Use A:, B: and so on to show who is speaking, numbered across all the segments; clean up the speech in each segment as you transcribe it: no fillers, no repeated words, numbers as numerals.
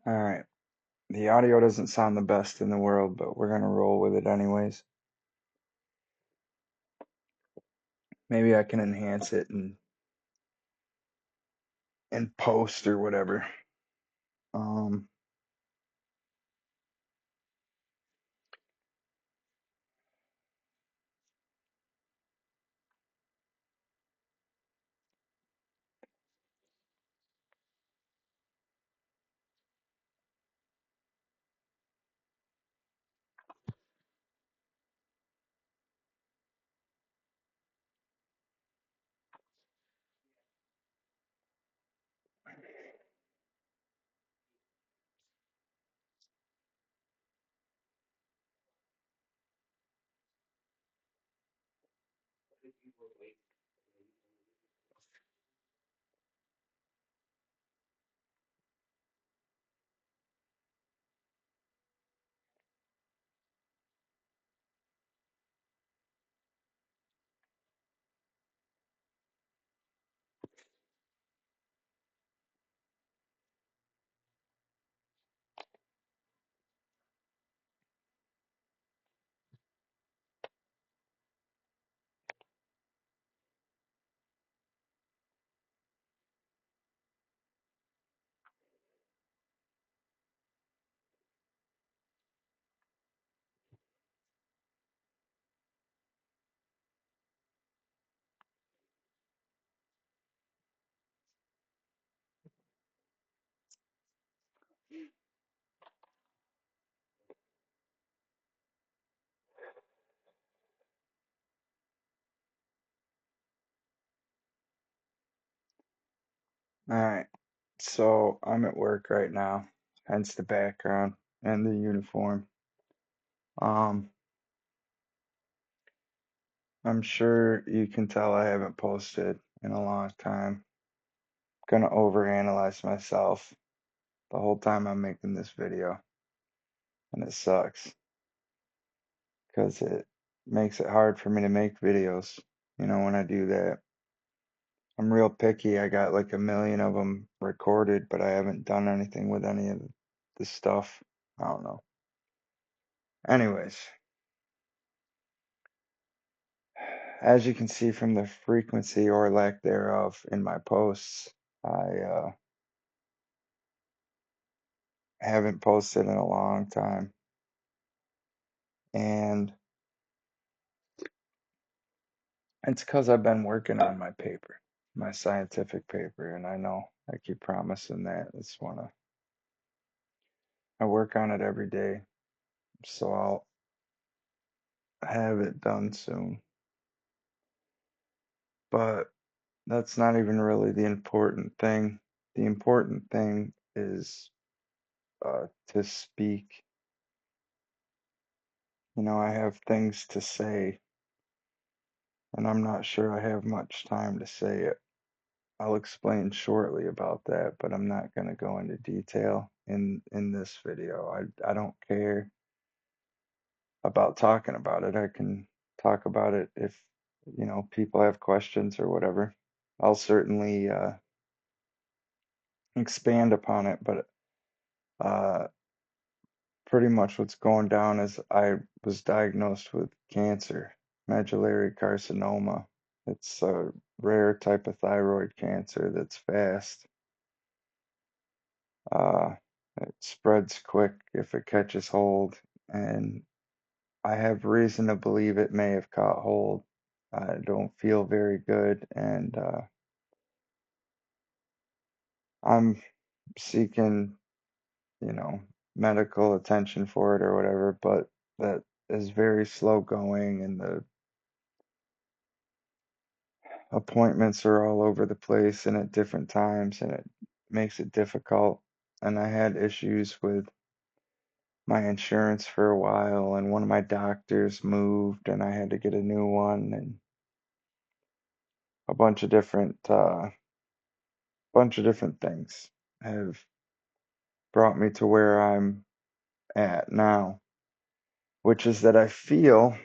A: All right. The audio doesn't sound the best in the world, but we're going to roll with it anyways. Maybe I can enhance it and post or whatever. Um, all right. So I'm at work right now, hence the background and the uniform. Um, I'm sure you can tell I haven't posted in a long time. Gonna overanalyze myself the whole time I'm making this video, and it sucks because it makes it hard for me to make videos. When I do that, I'm real picky. I got like a million of them recorded, but I haven't done anything with any of the stuff. I don't know. Anyways, as you can see from the frequency or lack thereof in my posts, I haven't posted in a long time. And it's because I've been working on my paper, my scientific paper, and I know I keep promising that. I work on it every day, so I'll have it done soon. But that's not even really the important thing. The important thing is to speak. I have things to say, and I'm not sure I have much time to say it. I'll explain shortly about that, but I'm not going to go into detail in this video. I don't care about talking about it. I can talk about it if people have questions or whatever. I'll certainly expand upon it, but uh, pretty much what's going down is I was diagnosed with cancer, medullary carcinoma. It's a rare type of thyroid cancer that's fast. Uh, it spreads quick if it catches hold, and I have reason to believe it may have caught hold. I don't feel very good, and I'm seeking, you know, medical attention for it or whatever, but that is very slow going, and the appointments are all over the place and at different times, and it makes it difficult. And I had issues with my insurance for a while, and one of my doctors moved, and I had to get a new one, and a bunch of different things have brought me to where I'm at now, which is that I feel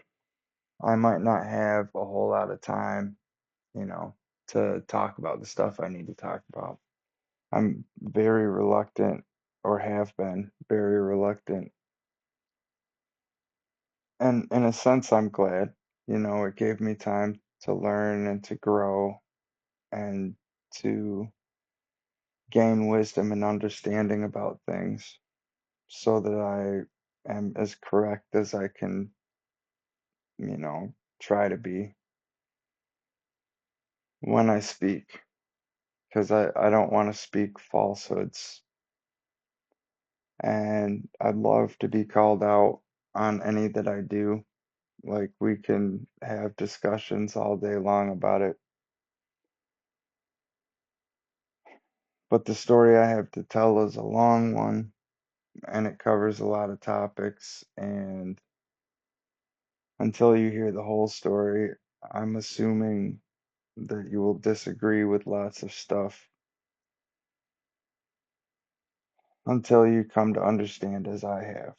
A: I might not have a whole lot of time, you know, to talk about the stuff I need to talk about. I'm very reluctant or have been very reluctant. And in a sense, I'm glad. It gave me time to learn and to grow and to gain wisdom and understanding about things so that I am as correct as I can, you know, try to be when I speak. Because I don't want to speak falsehoods. And I'd love to be called out on any that I do. Like, we can have discussions all day long about it. But the story I have to tell is a long one, and it covers a lot of topics. And until you hear the whole story, I'm assuming that you will disagree with lots of stuff until you come to understand as I have.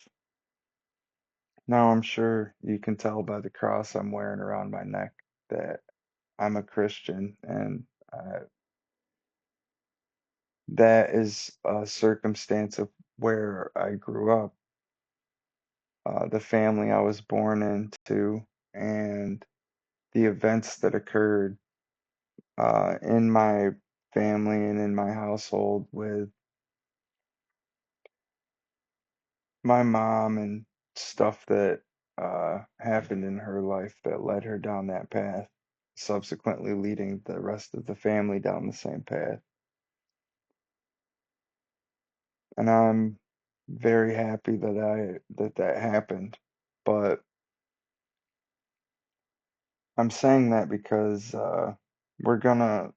A: Now, I'm sure you can tell by the cross I'm wearing around my neck that I'm a Christian, and that is a circumstance of where I grew up, the family I was born into, and the events that occurred in my family and in my household with my mom and stuff that happened in her life that led her down that path, subsequently leading the rest of the family down the same path. And I'm very happy that happened. But I'm saying that because we're gonna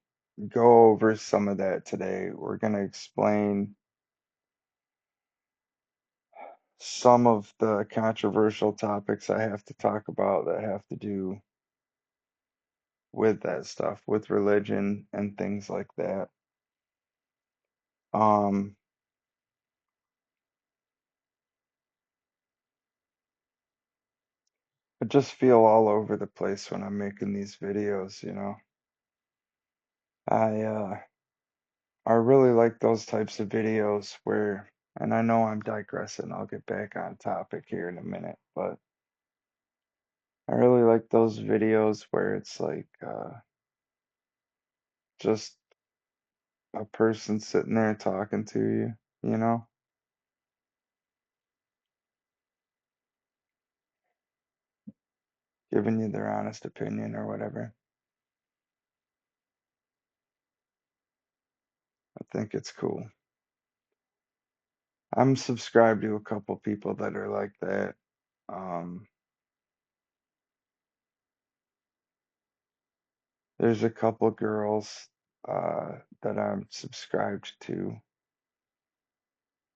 A: go over some of that today. We're gonna explain some of the controversial topics I have to talk about that have to do with that stuff, with religion and things like that. Um, I just feel all over the place when I'm making these videos. I I really like those types of videos where, and I know I'm digressing, I'll get back on topic here in a minute, but I really like those videos where it's like just a person sitting there talking to you, you know, giving you their honest opinion or whatever. I think it's cool. I'm subscribed to a couple people that are like that. Um, there's a couple girls that I'm subscribed to.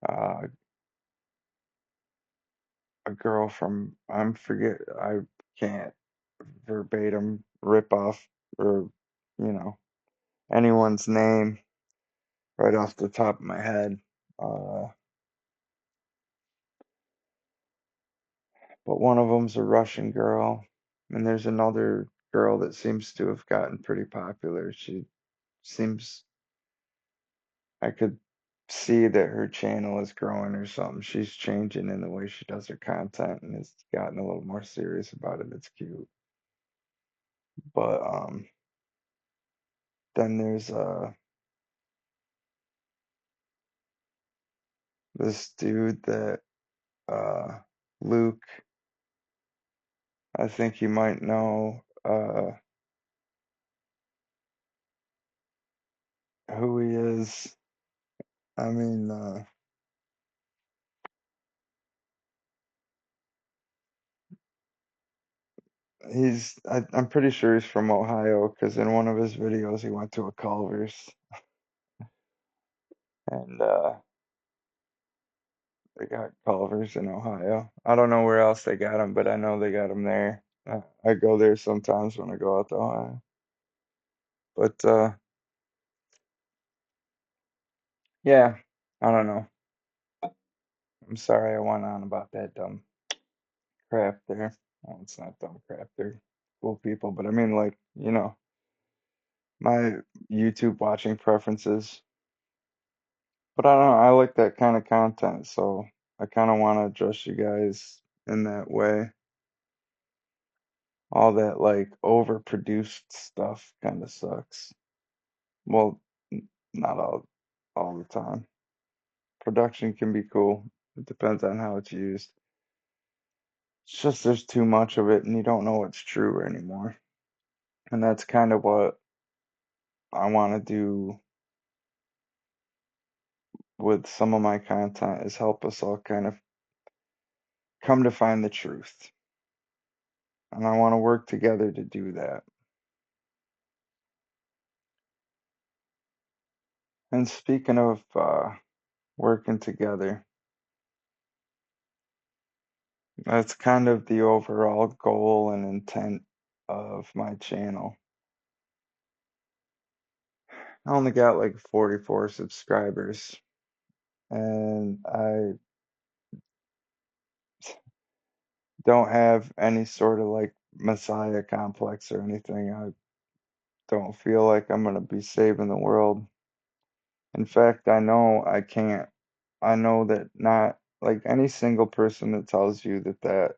A: Uh, a girl from I can't verbatim rip off or you know anyone's name right off the top of my head. Uh, but one of them's a Russian girl, and there's another girl that seems to have gotten pretty popular. She seems I could see that her channel is growing or something. She's changing in the way she does her content and has gotten a little more serious about it. It's cute. But then there's this dude that uh Luke, I think you might know who he is. I mean, I'm pretty sure he's from Ohio because in one of his videos he went to a Culver's and they got Culver's in Ohio. I don't know where else they got them, but I know they got them there. I go there sometimes when I go out to Ohio. But yeah, I don't know. I'm sorry I went on about that dumb crap there. Well, it's not dumb crap. They're cool people, but I mean, like, my YouTube watching preferences. But I don't know, I like that kind of content, so I kind of want to address you guys in that way. All that like overproduced stuff kind of sucks. Well, not all the time. Production can be cool. It depends on how it's used. It's just there's too much of it and you don't know what's true anymore. And that's kind of what I want to do with some of my content is help us all kind of come to find the truth. And I want to work together to do that. And speaking of working together, that's kind of the overall goal and intent of my channel. I only got like 44 subscribers, and I don't have any sort of like messiah complex or anything. I don't feel like I'm gonna be saving the world. In fact, I know I can't. I know that not like any single person that tells you that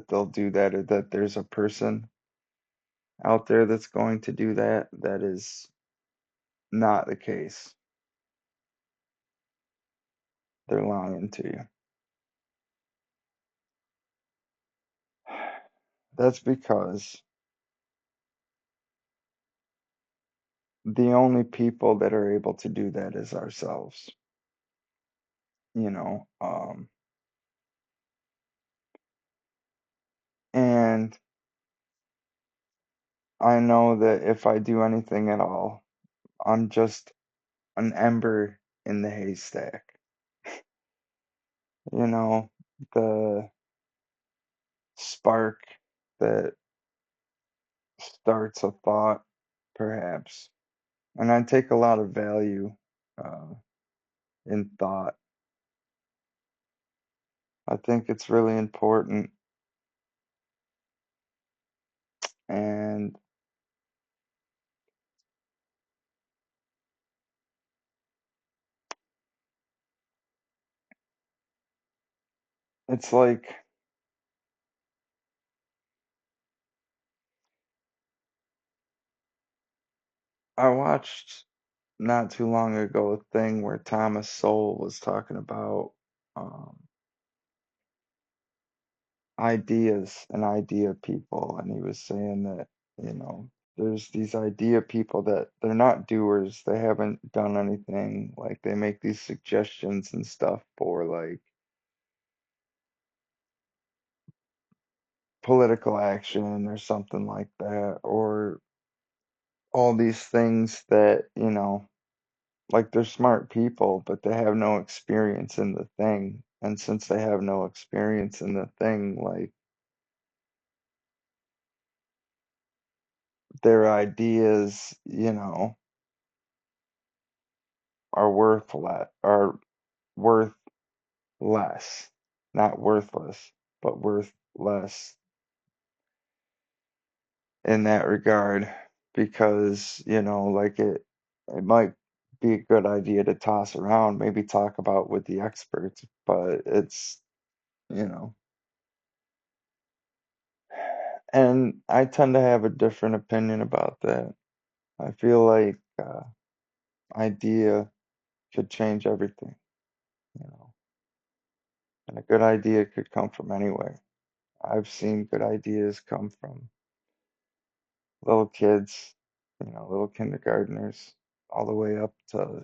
A: they'll do that or that there's a person out there that's going to do that, that is not the case. They're lying to you. That's because the only people that are able to do that is ourselves, you know. And I know that if I do anything at all, I'm just an ember in the haystack. You know, the spark that starts a thought, perhaps. And I take a lot of value uh, in thought. I think it's really important. And it's like I watched not too long ago a thing where Thomas Sowell was talking about um, ideas and idea people, and he was saying that, you know, there's these idea people that they're not doers, they haven't done anything, like they make these suggestions and stuff for like political action or something like that, or all these things that, you know, like they're smart people, but they have no experience in the thing. And since they have no experience in the thing, like their ideas, you know, are worth less, not worthless, but worth less in that regard because, you know, like it might be a good idea to toss around, maybe talk about with the experts, but it's, you know, and I tend to have a different opinion about that. I feel like idea could change everything, you know, and a good idea could come from anywhere. I've seen good ideas come from little kids, you know, little kindergartners, all the way up to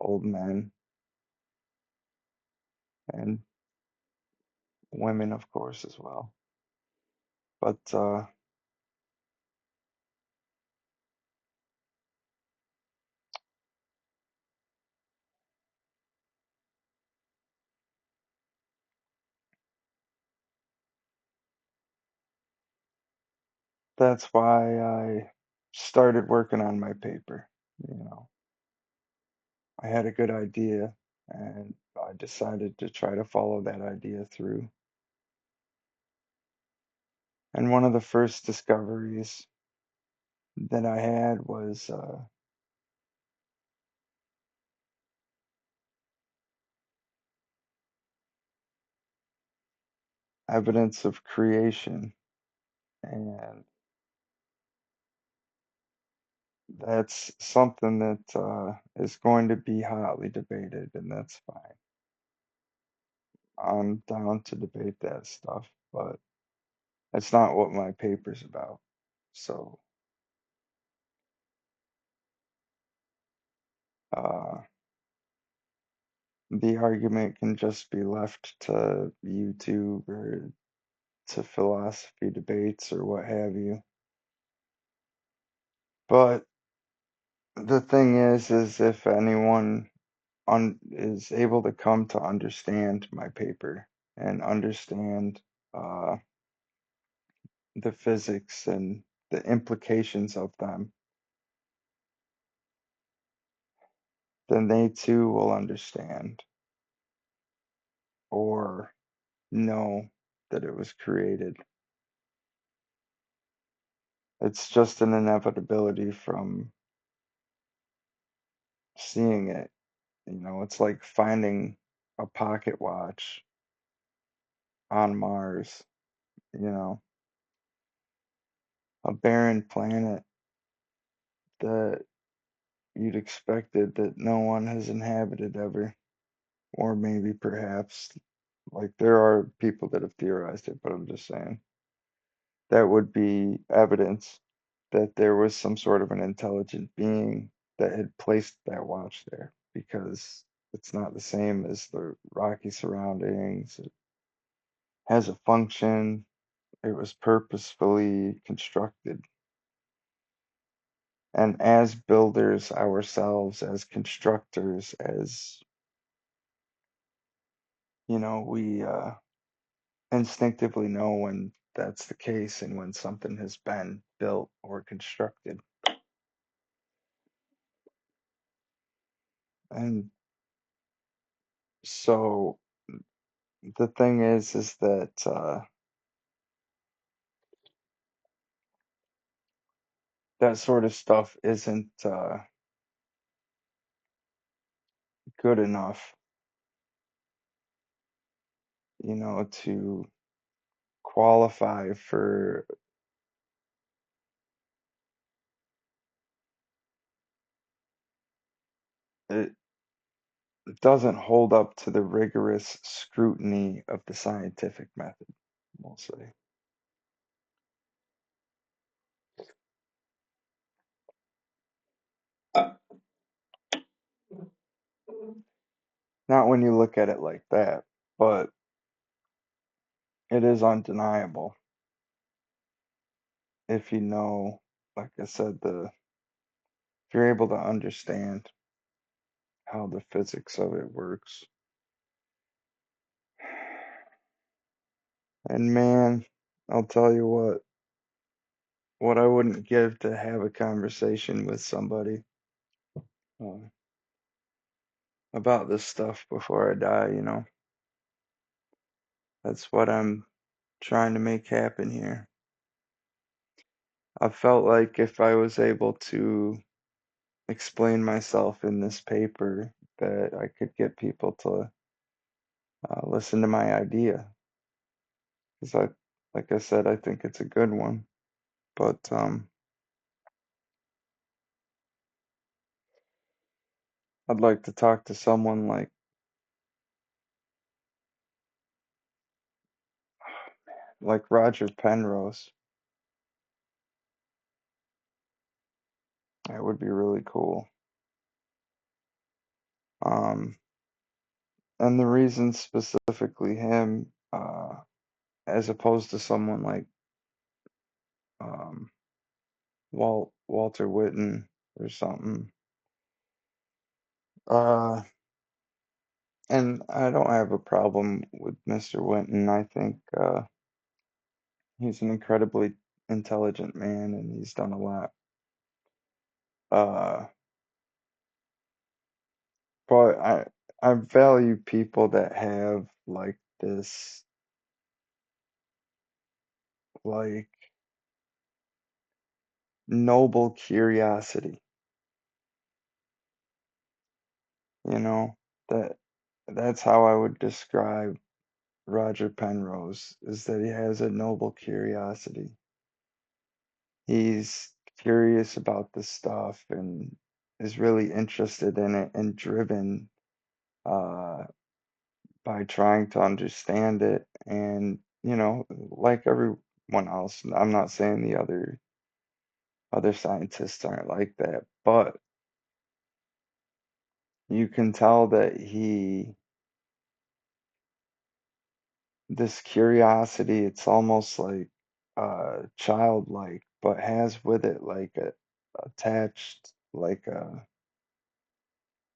A: old men and women, of course, as well. But that's why I started working on my paper. You know, I had a good idea and I decided to try to follow that idea through. And one of the first discoveries that I had was evidence of creation, and that's something that is going to be hotly debated, and that's fine. I'm down to debate that stuff, but that's not what my paper's about. So, uh, the argument can just be left to YouTube or to philosophy debates or what have you. But the thing is if anyone is able to come to understand my paper and understand uh, the physics and the implications of them, then they too will understand or know that it was created. It's just an inevitability from seeing it. It's like finding a pocket watch on Mars, you know, a barren planet that you'd expected that no one has inhabited ever. Or maybe perhaps, like, there are people that have theorized it, but I'm just saying that would be evidence that there was some sort of an intelligent being that had placed that watch there, because it's not the same as the rocky surroundings. It has a function. It was purposefully constructed. And as builders ourselves, as constructors, as we instinctively know when that's the case and when something has been built or constructed. And so the thing is that that sort of stuff isn't good enough, to qualify for it. Doesn't hold up to the rigorous scrutiny of the scientific method, we'll say. Not when you look at it like that, but it is undeniable if you know, like I said, if you're able to understand how the physics of it works. And man, I'll tell you what I wouldn't give to have a conversation with somebody uh, about this stuff before I die. That's what I'm trying to make happen here. I felt like if I was able to explain myself in this paper, that I could get people to listen to my idea. Because like I said, I think it's a good one. But I'd like to talk to someone like Roger Penrose. That would be really cool. Um, and the reason specifically him, as opposed to someone like um, Walter Whitten or something. Uh, and I don't have a problem with Mr. Whitten. I think he's an incredibly intelligent man, and he's done a lot. Uh, but I value people that have like this, like, noble curiosity, you know, that that's how I would describe Roger Penrose is that he has a noble curiosity. He's curious about this stuff and is really interested in it and driven uh, by trying to understand it. And, like everyone else, I'm not saying the other scientists aren't like that, but you can tell that this curiosity, it's almost like childlike, but has with it like a attached like a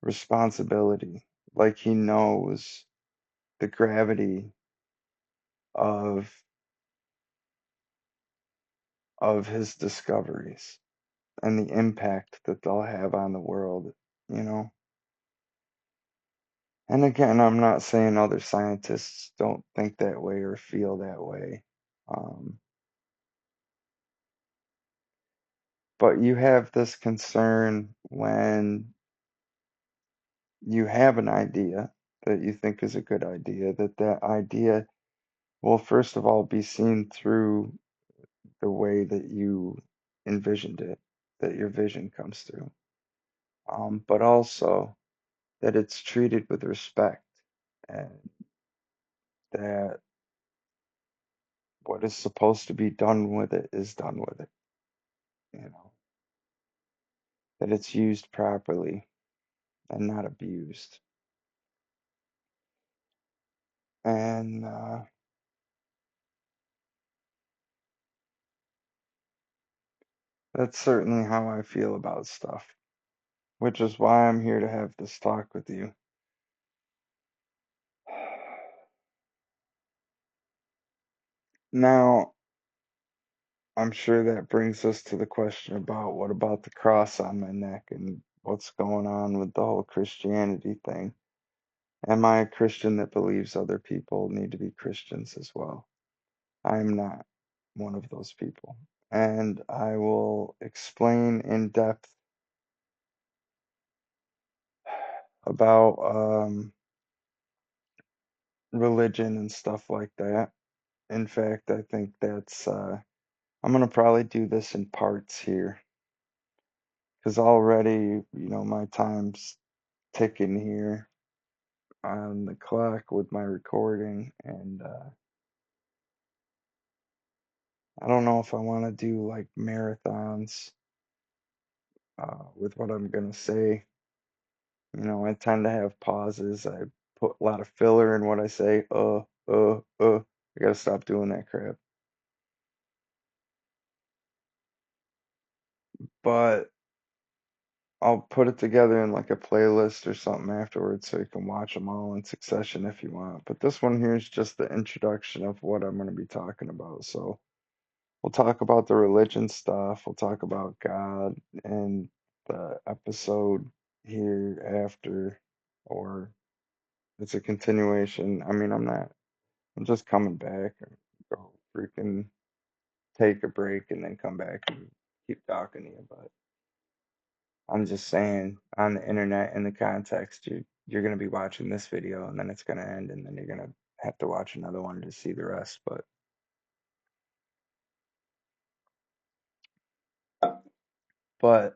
A: responsibility. Like he knows the gravity of his discoveries and the impact that they'll have on the world, you know. And again, I'm not saying other scientists don't think that way or feel that way. Um, but you have this concern when you have an idea that you think is a good idea, that idea will first of all be seen through the way that you envisioned it, that your vision comes through. But also that it's treated with respect and that what is supposed to be done with it is done with it, you know, that it's used properly and not abused. And that's certainly how I feel about stuff, which is why I'm here to have this talk with you. Now, I'm sure that brings us to the question about what about the cross on my neck and what's going on with the whole Christianity thing. Am I a Christian that believes other people need to be Christians as well? I'm not one of those people. And I will explain in depth about religion and stuff like that. In fact, I think that's, I'm going to probably do this in parts here because already, my time's ticking here on the clock with my recording. And I don't know if I want to do like marathons with what I'm going to say. I tend to have pauses. I put a lot of filler in what I say. I gotta stop doing that crap. But I'll put it together in like a playlist or something afterwards so you can watch them all in succession if you want. But this one here is just the introduction of what I'm going to be talking about. So we'll talk about the religion stuff. We'll talk about God and the episode here after, or it's a continuation. I mean, I'm just coming back and go freaking take a break and then come back and keep talking to you. But I'm just saying on the internet in the context, you're gonna be watching this video and then it's gonna end and then you're gonna have to watch another one to see the rest. But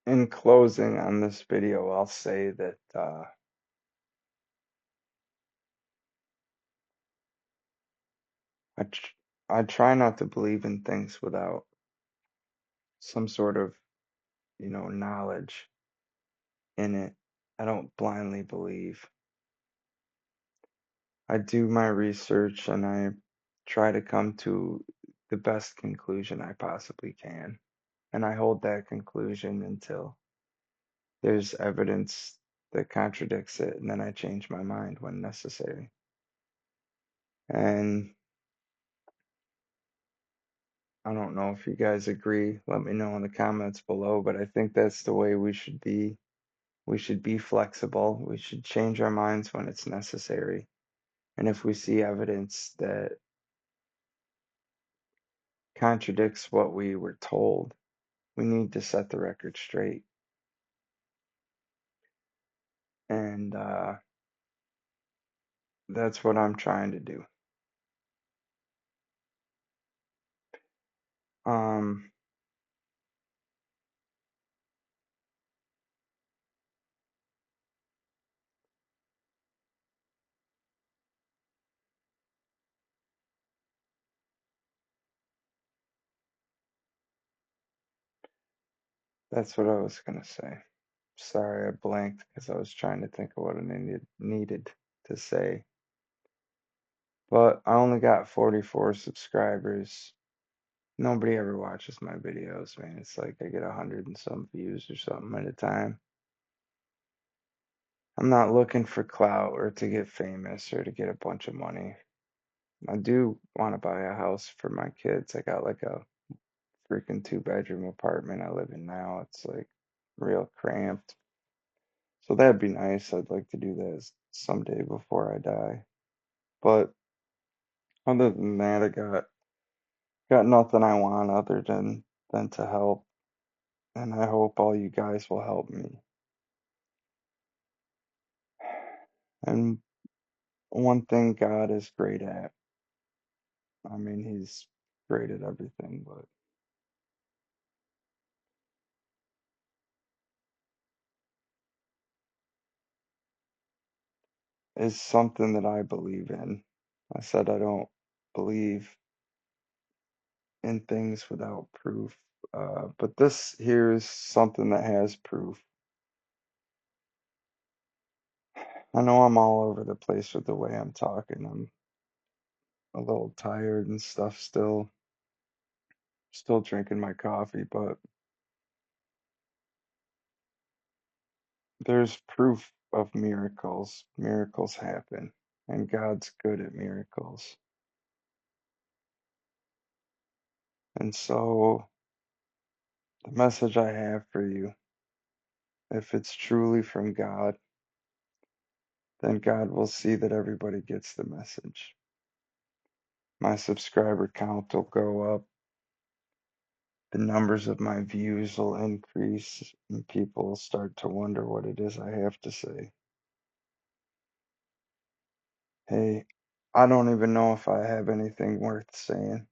A: in closing on this video, I'll say that I tr I try not to believe in things without some sort of, knowledge in it. I don't blindly believe. I do my research and I try to come to the best conclusion I possibly can. And I hold that conclusion until there's evidence that contradicts it, and then I change my mind when necessary. And I don't know if you guys agree. Let me know in the comments below, but I think that's the way we should be. We should be flexible. We should change our minds when it's necessary. And if we see evidence that contradicts what we were told, we need to set the record straight And that's what I'm trying to do. Um, that's what I was gonna say. Sorry, I blanked because I was trying to think of what I needed to say. But I only got 44 subscribers. Nobody ever watches my videos, man. It's like I get 100 and some views or something at a time. I'm not looking for clout or to get famous or to get a bunch of money. I do want to buy a house for my kids. I got like a freaking 2 bedroom apartment I live in now. It's like real cramped. So that'd be nice. I'd like to do that someday before I die. But other than that, I got nothing I want other than to help. And I hope all you guys will help me. And one thing God is great at, I mean, he's great at everything, but is something that I believe in. I said I don't believe in things without proof. But this here is something that has proof. I know I'm all over the place with the way I'm talking. I'm a little tired and stuff still drinking my coffee, but there's proof of miracles. Miracles happen, and God's good at miracles. And so the message I have for you, if it's truly from God, then God will see that everybody gets the message. My subscriber count will go up, the numbers of my views will increase, and people will start to wonder what it is I have to say. Hey, I don't even know if I have anything worth saying.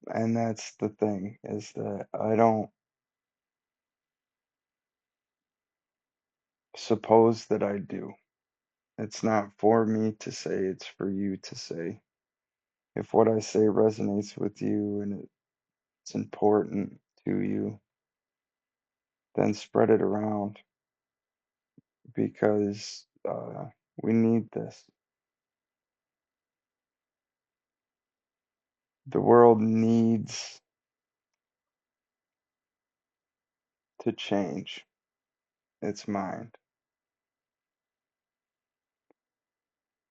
A: And that's the thing, is that I don't suppose that I do. It's not for me to say, it's for you to say. If what I say resonates with you and it's important to you, then spread it around because we need this. The world needs to change its mind.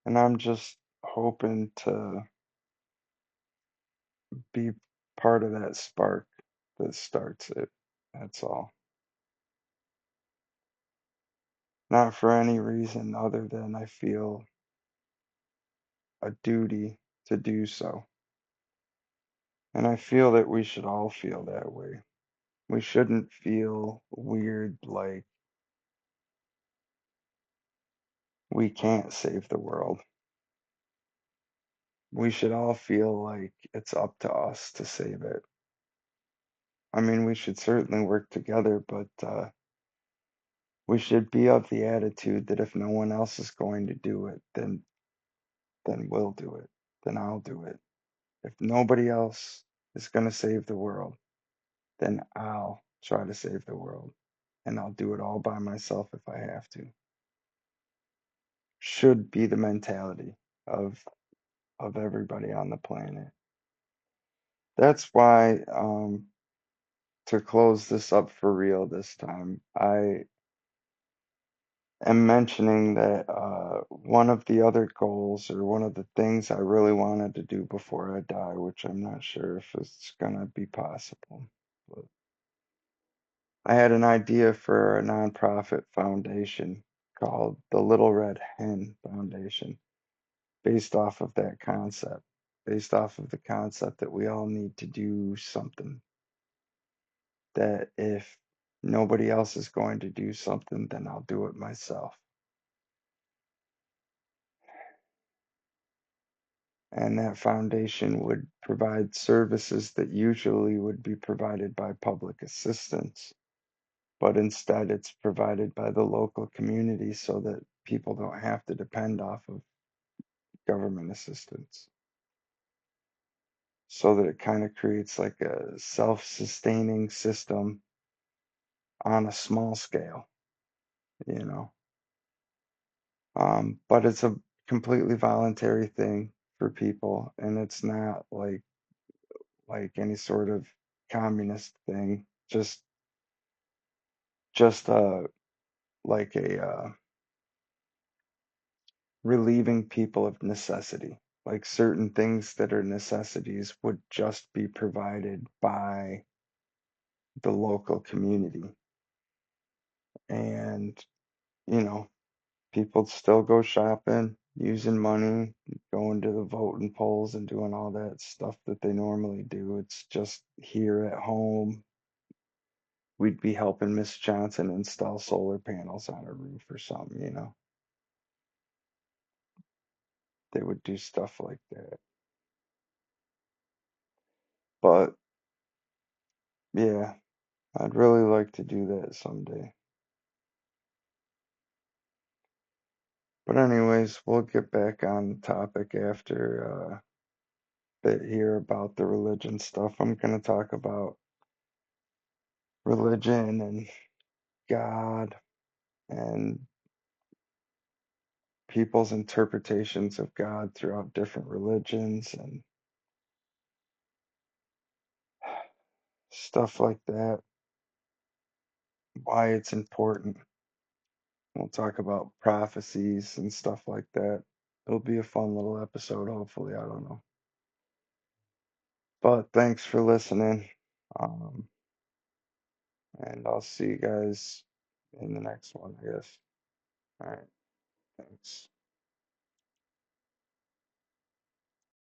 A: And I'm just hoping to be part of that spark that starts it. That's all. Not for any reason other than I feel a duty to do so. And I feel that we should all feel that way. We shouldn't feel weird like we can't save the world. We should all feel like it's up to us to save it. I mean, we should certainly work together, but we should be of the attitude that if no one else is going to do it, then we'll do it. Then I'll do it. If nobody else is going to save the world, then I'll try to save the world. And I'll do it all by myself if I have to. Should be the mentality of everybody on the planet. That's why, to close this up for real this time, I am mentioning that one of the other goals or one of the things I really wanted to do before I die, which I'm not sure if it's gonna be possible, but I had an idea for a nonprofit foundation called the Little Red Hen Foundation, based off of that concept, based off of the concept that we all need to do something, that if nobody else is going to do something, then I'll do it myself. and that foundation would provide services that usually would be provided by public assistance, but instead it's provided by the local community so that people don't have to depend off of government assistance. So that it kind of creates like a self-sustaining system on a small scale, you know. But it's a completely voluntary thing for people, and it's not like any sort of communist thing. Just like a relieving people of necessity. Like certain things that are necessities would just be provided by the local community. And, you know, people still go shopping, using money, going to the voting polls and doing all that stuff that they normally do. It's just here at home. We'd be helping Miss Johnson install solar panels on her roof or something, you know. They would do stuff like that. But yeah, I'd really like to do that someday. But anyways, we'll get back on topic after a bit here about the religion stuff. I'm going to talk about religion and God and people's interpretations of God throughout different religions and stuff like that, why it's important. We'll talk about prophecies and stuff like that. It'll be a fun little episode, hopefully. I don't know. But thanks for listening. Um, and I'll see you guys in the next one, I guess. All right. Thanks.